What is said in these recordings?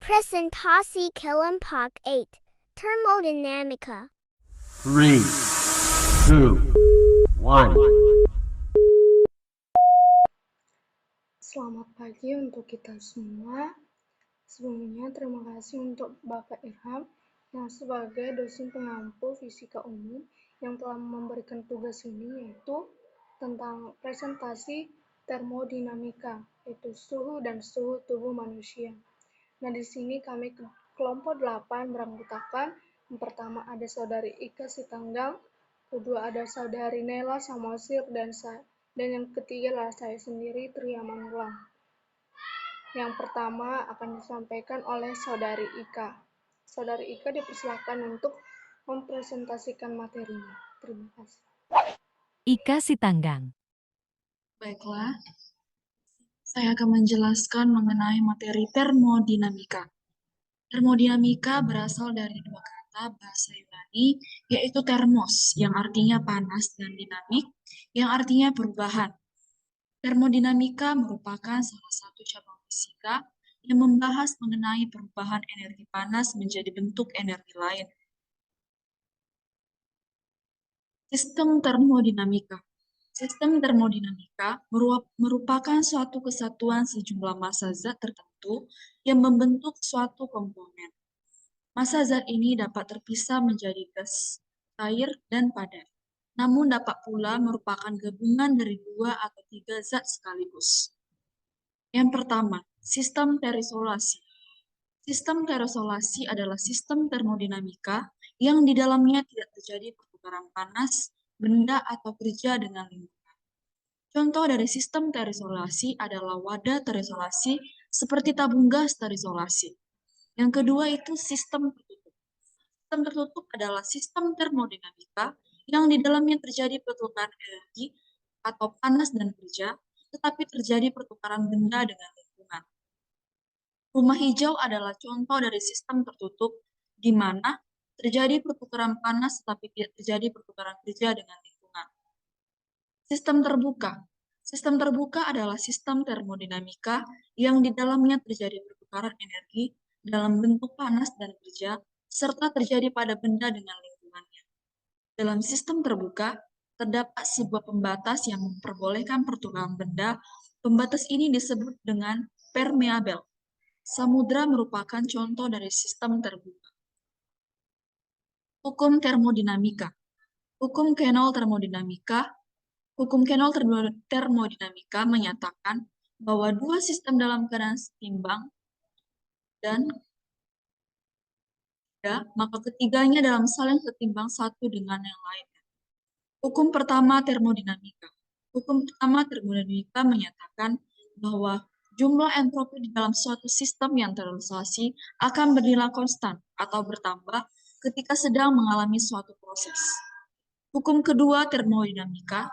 Presentasi kelompok 8, Termodinamika. 3, 2, 1. Selamat pagi untuk kita semua. Sebelumnya terima kasih untuk Bapak Irham yang sebagai dosen pengampu fisika umum yang telah memberikan tugas ini, yaitu tentang presentasi termodinamika, yaitu suhu dan suhu tubuh manusia. Nah, di sini kami kelompok 8 beranggotakan. Yang pertama ada saudari Ika Sitanggang, kedua ada saudari Nela Samosir, dan yang ketiga adalah saya sendiri, Tria Manulang. Yang pertama akan disampaikan oleh saudari Ika. Saudari Ika dipersilakan untuk mempresentasikan materinya. Terima kasih. Ika Sitanggang. Baiklah, saya akan menjelaskan mengenai materi termodinamika. Termodinamika berasal dari dua kata bahasa Yunani, yaitu termos, yang artinya panas, dan dinamik, yang artinya perubahan. Termodinamika merupakan salah satu cabang fisika yang membahas mengenai perubahan energi panas menjadi bentuk energi lain. Sistem termodinamika. Sistem termodinamika merupakan suatu kesatuan sejumlah massa zat tertentu yang membentuk suatu komponen. Massa zat ini dapat terpisah menjadi gas, air, dan padat. Namun dapat pula merupakan gabungan dari 2 atau 3 zat sekaligus. Yang pertama, sistem terisolasi. Sistem terisolasi adalah sistem termodinamika yang di dalamnya tidak terjadi pertukaran panas, benda, atau kerja dengan lingkungan. Contoh dari sistem terisolasi adalah wadah terisolasi seperti tabung gas terisolasi. Yang kedua itu sistem tertutup. Sistem tertutup adalah sistem termodinamika yang di dalamnya terjadi pertukaran energi atau panas dan kerja, tetapi terjadi pertukaran benda dengan lingkungan. Rumah hijau adalah contoh dari sistem tertutup di mana terjadi pertukaran panas tetapi tidak terjadi pertukaran kerja dengan lingkungan. Sistem terbuka. Sistem terbuka adalah sistem termodinamika yang di dalamnya terjadi pertukaran energi dalam bentuk panas dan kerja, serta terjadi pada benda dengan lingkungannya. Dalam sistem terbuka, terdapat sebuah pembatas yang memperbolehkan pertukaran benda. Pembatas ini disebut dengan permeabel. Samudra merupakan contoh dari sistem terbuka. Hukum termodinamika. Hukum Kenol termodinamika menyatakan bahwa dua sistem dalam keadaan seimbang dan maka ketiganya dalam saling setimbang satu dengan yang lainnya. Hukum pertama termodinamika. Hukum pertama termodinamika menyatakan bahwa jumlah entropi di dalam suatu sistem yang terisolasi akan bernilai konstan atau bertambah ketika sedang mengalami suatu proses. Hukum kedua termodinamika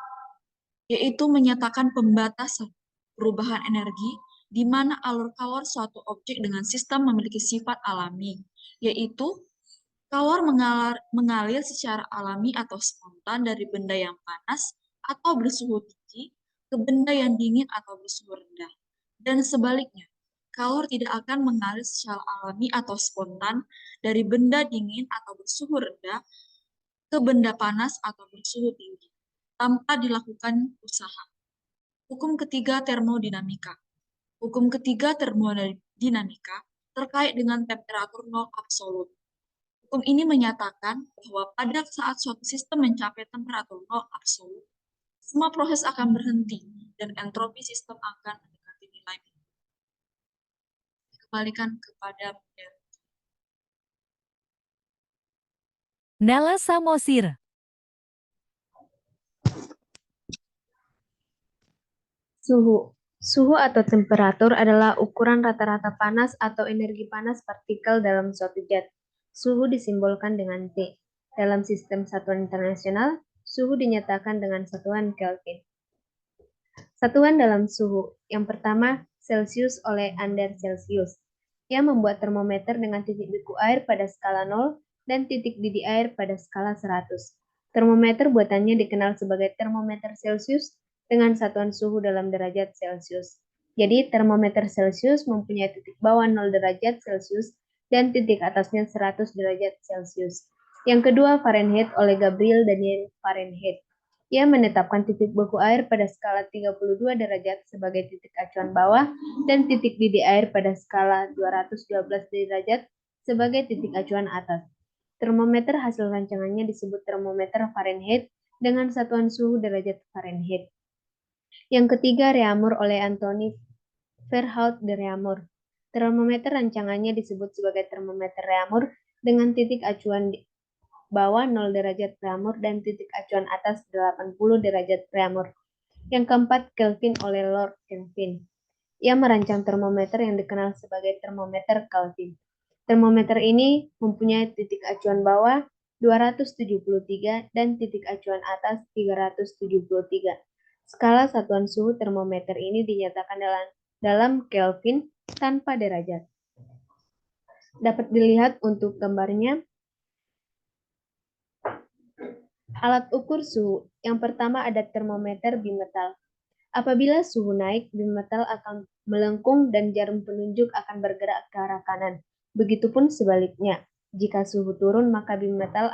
yaitu menyatakan pembatasan perubahan energi di mana alur kalor suatu objek dengan sistem memiliki sifat alami, yaitu kalor mengalir secara alami atau spontan dari benda yang panas atau bersuhu tinggi ke benda yang dingin atau bersuhu rendah. Dan sebaliknya, kalor tidak akan mengalir secara alami atau spontan dari benda dingin atau bersuhu rendah ke benda panas atau bersuhu tinggi, tanpa dilakukan usaha. Hukum ketiga termodinamika. Hukum ketiga termodinamika terkait dengan temperatur nol absolut. Hukum ini menyatakan bahwa pada saat suatu sistem mencapai temperatur nol absolut, semua proses akan berhenti dan entropi sistem akan mendekati nilai minimum. Kembalikan kepada model. Nela Samosir. Suhu. Suhu atau temperatur adalah ukuran rata-rata panas atau energi panas partikel dalam suatu zat. Suhu disimbolkan dengan T. Dalam sistem satuan internasional, suhu dinyatakan dengan satuan Kelvin. Satuan dalam suhu. Yang pertama, Celsius oleh Ander Celsius, yang membuat termometer dengan titik beku air pada skala 0 dan titik didih air pada skala 100. Termometer buatannya dikenal sebagai termometer Celsius dengan satuan suhu dalam derajat Celsius. Jadi termometer Celcius mempunyai titik bawah 0 derajat Celcius dan titik atasnya 100 derajat Celcius. Yang kedua, Fahrenheit oleh Gabriel Daniel Fahrenheit. Ia menetapkan titik beku air pada skala 32 derajat sebagai titik acuan bawah dan titik didih air pada skala 212 derajat sebagai titik acuan atas. Termometer hasil rancangannya disebut termometer Fahrenheit dengan satuan suhu derajat Fahrenheit. Yang ketiga, Reaumur oleh Anthony Verhout de Reaumur. Termometer rancangannya disebut sebagai termometer Reaumur dengan titik acuan bawah 0 derajat Reaumur dan titik acuan atas 80 derajat Reaumur. Yang keempat, Kelvin oleh Lord Kelvin. Ia merancang termometer yang dikenal sebagai termometer Kelvin. Termometer ini mempunyai titik acuan bawah 273 dan titik acuan atas 373. Skala satuan suhu termometer ini dinyatakan dalam Kelvin tanpa derajat. Dapat dilihat untuk gambarnya. Alat ukur suhu. Yang pertama ada termometer bimetal. Apabila suhu naik, bimetal akan melengkung dan jarum penunjuk akan bergerak ke arah kanan. Begitupun sebaliknya. Jika suhu turun, maka bimetal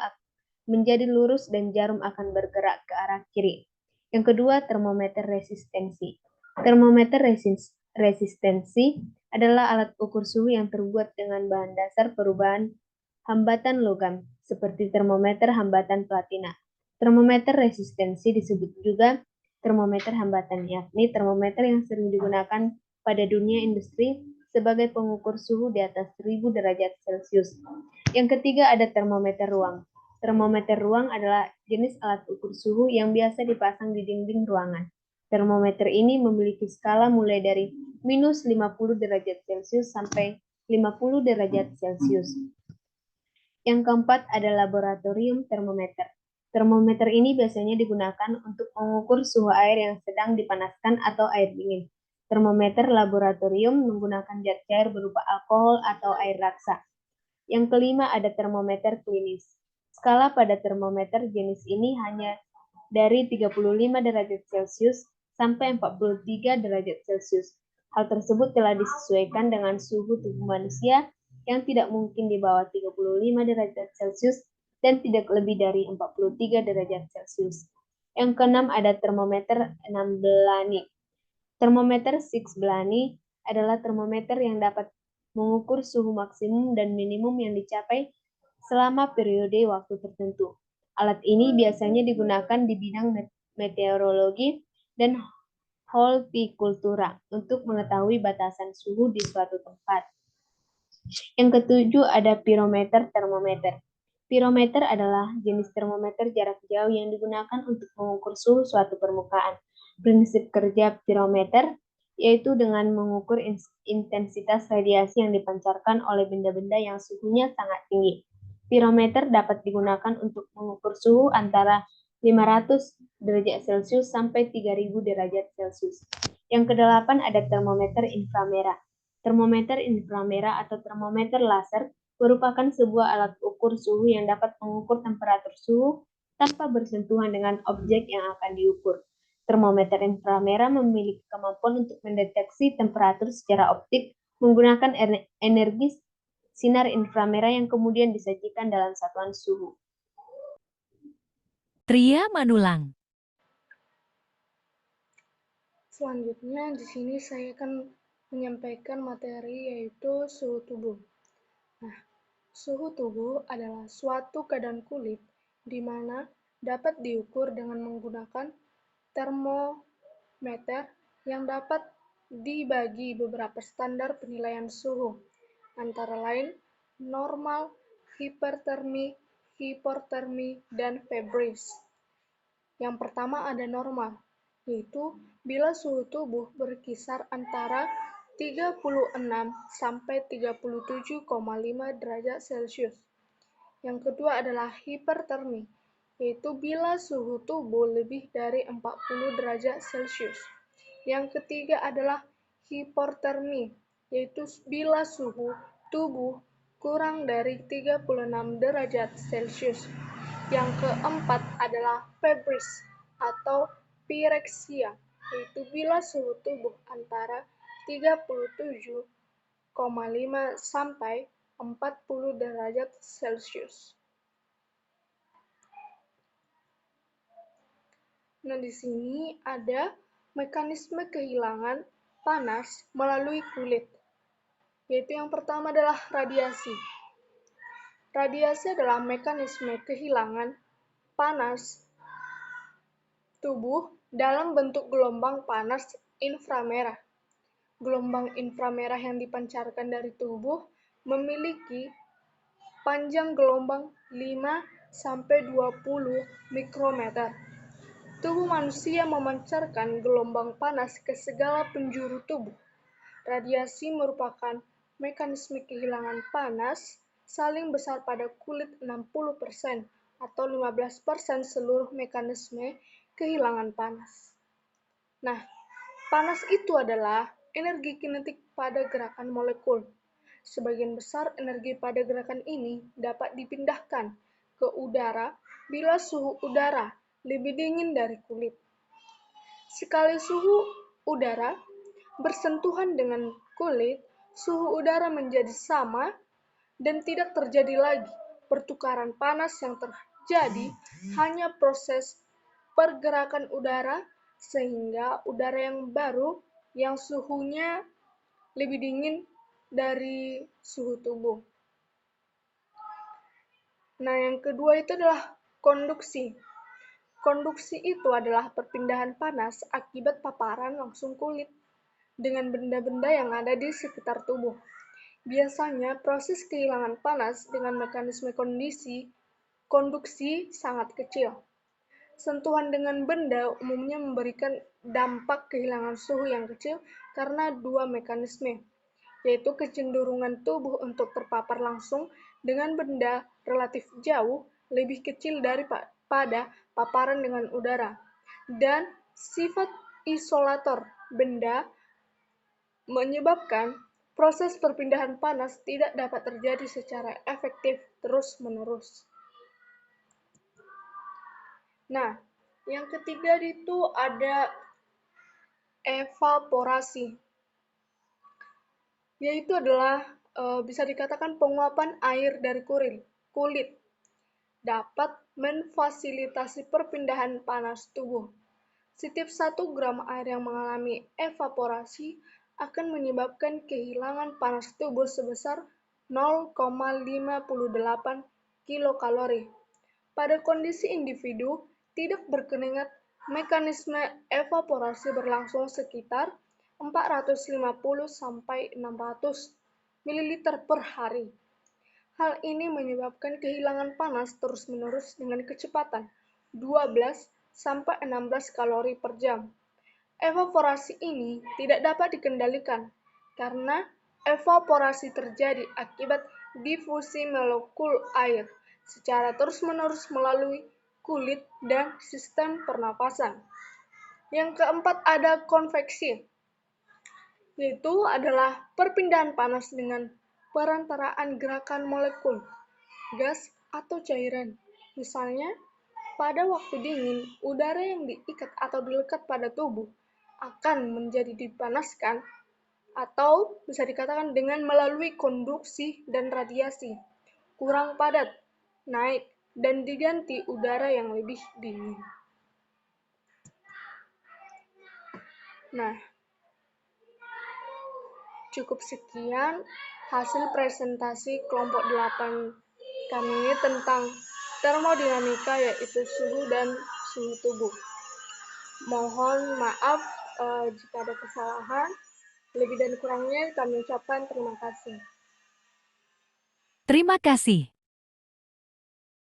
menjadi lurus dan jarum akan bergerak ke arah kiri. Yang kedua, termometer resistensi. Termometer resistensi adalah alat ukur suhu yang terbuat dengan bahan dasar perubahan hambatan logam, seperti termometer hambatan platina. Termometer resistensi disebut juga termometer hambatan, yakni termometer yang sering digunakan pada dunia industri sebagai pengukur suhu di atas 1000 derajat Celcius. Yang ketiga ada termometer ruang. Termometer ruang adalah jenis alat ukur suhu yang biasa dipasang di dinding ruangan. Termometer ini memiliki skala mulai dari minus 50 derajat Celcius sampai 50 derajat Celcius. Yang keempat ada laboratorium termometer. Termometer ini biasanya digunakan untuk mengukur suhu air yang sedang dipanaskan atau air dingin. Termometer laboratorium menggunakan zat cair berupa alkohol atau air raksa. Yang kelima ada termometer klinis. Skala pada termometer jenis ini hanya dari 35 derajat Celcius sampai 43 derajat Celcius. Hal tersebut telah disesuaikan dengan suhu tubuh manusia yang tidak mungkin di bawah 35 derajat Celcius dan tidak lebih dari 43 derajat Celcius. Yang keenam ada termometer 6 belani. Termometer 6 belani adalah termometer yang dapat mengukur suhu maksimum dan minimum yang dicapai selama periode waktu tertentu. Alat ini biasanya digunakan di bidang meteorologi dan hortikultura untuk mengetahui batasan suhu di suatu tempat. Yang ketujuh ada pirometer termometer. Pirometer adalah jenis termometer jarak jauh yang digunakan untuk mengukur suhu suatu permukaan. Prinsip kerja pirometer yaitu dengan mengukur intensitas radiasi yang dipancarkan oleh benda-benda yang suhunya sangat tinggi. Pirometer dapat digunakan untuk mengukur suhu antara 500 derajat Celcius sampai 3000 derajat Celcius. Yang kedelapan ada termometer inframerah. Termometer inframerah atau termometer laser merupakan sebuah alat ukur suhu yang dapat mengukur temperatur suhu tanpa bersentuhan dengan objek yang akan diukur. Termometer inframerah memiliki kemampuan untuk mendeteksi temperatur secara optik menggunakan energi sinar inframerah yang kemudian disajikan dalam satuan suhu. Tria Manulang. Selanjutnya di sini saya akan menyampaikan materi yaitu suhu tubuh. Nah, suhu tubuh adalah suatu keadaan kulit di mana dapat diukur dengan menggunakan termometer yang dapat dibagi beberapa standar penilaian suhu, antara lain normal, hipertermi, hipotermi, dan febris. Yang pertama ada normal, yaitu bila suhu tubuh berkisar antara 36 sampai 37,5 derajat Celcius. Yang kedua adalah hipertermi, yaitu bila suhu tubuh lebih dari 40 derajat Celcius. Yang ketiga adalah hipotermi, yaitu bila suhu tubuh kurang dari 36 derajat Celcius. Yang keempat adalah febris atau pireksia, yaitu bila suhu tubuh antara 37,5 sampai 40 derajat Celcius. Nah, di sini ada mekanisme kehilangan panas melalui kulit, yaitu yang pertama adalah radiasi. Radiasi adalah mekanisme kehilangan panas tubuh dalam bentuk gelombang panas inframerah. Gelombang inframerah yang dipancarkan dari tubuh memiliki panjang gelombang 5-20 mikrometer. Tubuh manusia memancarkan gelombang panas ke segala penjuru tubuh. Radiasi merupakan mekanisme kehilangan panas saling besar pada kulit 60% atau 15% seluruh mekanisme kehilangan panas. Nah, panas itu adalah energi kinetik pada gerakan molekul. Sebagian besar energi pada gerakan ini dapat dipindahkan ke udara bila suhu udara lebih dingin dari kulit. Sekali suhu udara bersentuhan dengan kulit, suhu udara menjadi sama dan tidak terjadi lagi pertukaran panas. Yang terjadi hanya proses pergerakan udara sehingga udara yang baru yang suhunya lebih dingin dari suhu tubuh. Nah, yang kedua itu adalah konduksi. Konduksi itu adalah perpindahan panas akibat paparan langsung kulit dengan benda-benda yang ada di sekitar tubuh. Biasanya proses kehilangan panas dengan mekanisme konduksi sangat kecil. Sentuhan dengan benda umumnya memberikan dampak kehilangan suhu yang kecil karena dua mekanisme, yaitu kecenderungan tubuh untuk terpapar langsung dengan benda relatif jauh lebih kecil daripada paparan dengan udara, dan sifat isolator benda menyebabkan proses perpindahan panas tidak dapat terjadi secara efektif terus-menerus. Nah, yang ketiga itu ada evaporasi, yaitu adalah bisa dikatakan penguapan air dari kulit dapat memfasilitasi perpindahan panas tubuh. Setiap 1 gram air yang mengalami evaporasi akan menyebabkan kehilangan panas tubuh sebesar 0,58 kilokalori. Pada kondisi individu tidak berkeringat, mekanisme evaporasi berlangsung sekitar 450-600 ml per hari. Hal ini menyebabkan kehilangan panas terus-menerus dengan kecepatan 12-16 kalori per jam. Evaporasi ini tidak dapat dikendalikan karena evaporasi terjadi akibat difusi molekul air secara terus-menerus melalui kulit dan sistem pernapasan. Yang keempat ada konveksi, yaitu adalah perpindahan panas dengan perantaraan gerakan molekul, gas atau cairan. Misalnya, pada waktu dingin, udara yang diikat atau dilekat pada tubuh akan menjadi dipanaskan atau bisa dikatakan dengan melalui konduksi dan radiasi, kurang padat, naik, dan diganti udara yang lebih dingin. Nah, cukup sekian hasil presentasi kelompok 8 kami ini tentang termodinamika, yaitu suhu dan suhu tubuh. Mohon maaf jika ada kesalahan. Lebih dan kurangnya kami ucapkan terima kasih. Terima kasih.